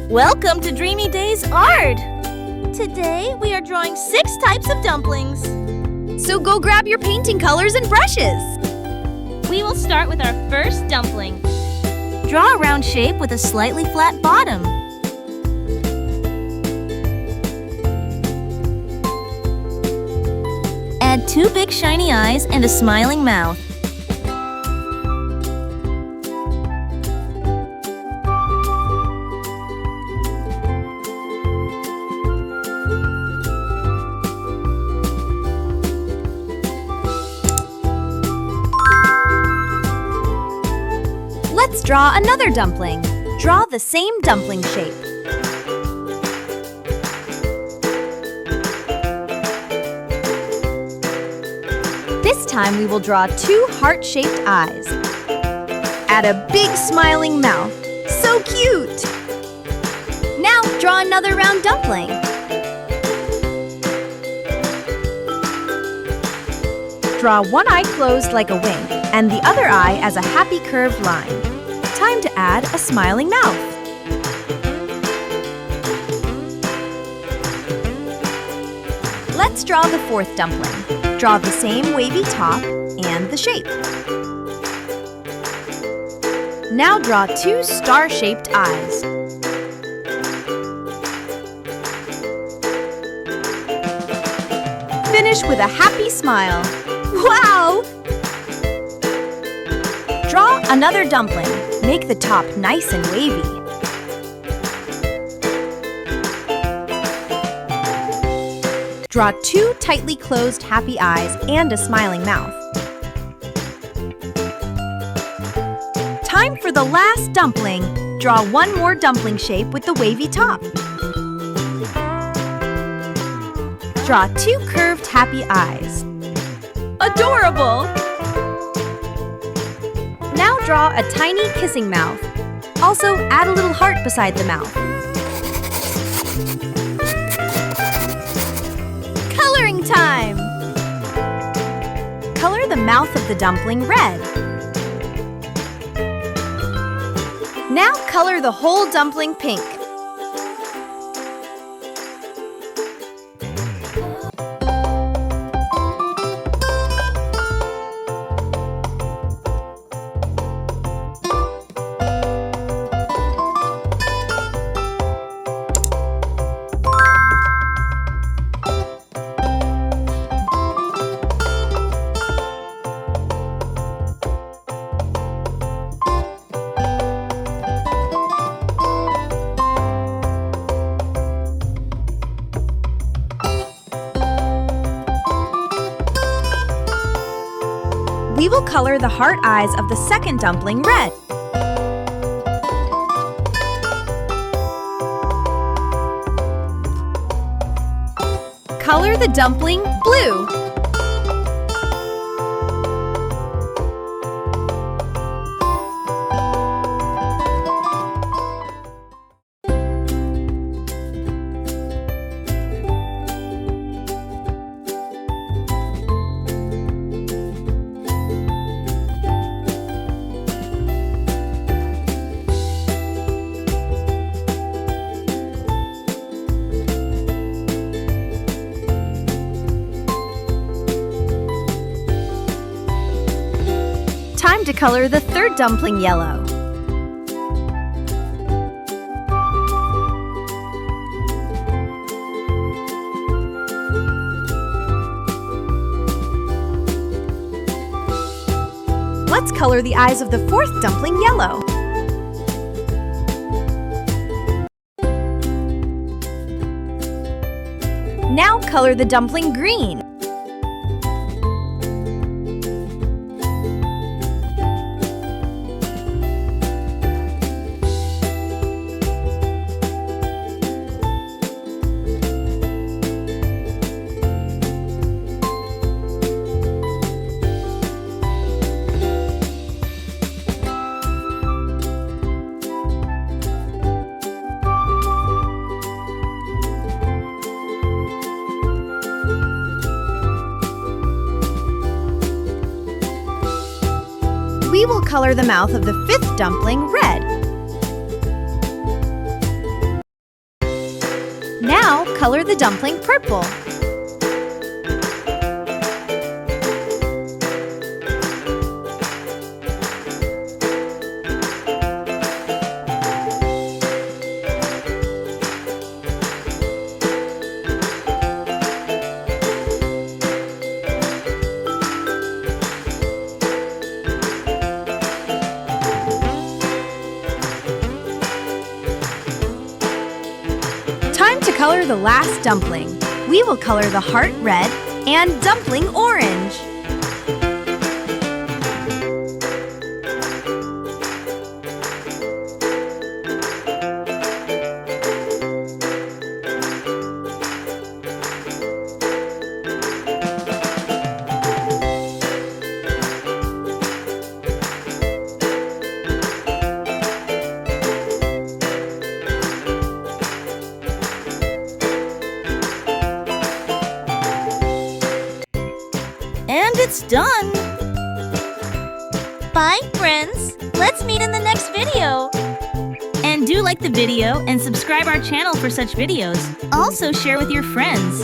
Welcome to Dreamy Days Art! Today we are drawing 6 types of dumplings. So go grab your painting colors and brushes. We will start with our first dumpling. Draw a round shape with a slightly flat bottom. Add 2 big shiny eyes and a smiling mouth. Let's draw another dumpling. Draw the same dumpling shape. This time we will draw 2 heart-shaped eyes. Add a big smiling mouth. So cute! Now draw another round dumpling. Draw one eye closed like a wing and the other eye as a happy curved line. Time to add a smiling mouth. Let's draw the 4th dumpling. Draw the same wavy top and the shape. Now draw 2 star-shaped eyes. Finish with a happy smile. Wow! Draw another dumpling. Make the top nice and wavy. Draw 2 tightly closed happy eyes and a smiling mouth. Time for the last dumpling. Draw 1 more dumpling shape with the wavy top. Draw 2 curved happy eyes. Adorable! Now draw a tiny kissing mouth. Also, add a little heart beside the mouth. Coloring time! Color the mouth of the dumpling red. Now color the whole dumpling pink. We will color the heart eyes of the second dumpling red. Color the dumpling blue. Time to color the 3rd dumpling yellow. Let's color the eyes of the 4th dumpling yellow. Now color the dumpling green. We will color the mouth of the 5th dumpling red. color the dumpling purple. Time to color the last dumpling. We will color the heart red and dumpling orange. And it's done! Bye, friends! Let's meet in the next video! And do like the video and subscribe our channel for such videos. Also share with your friends.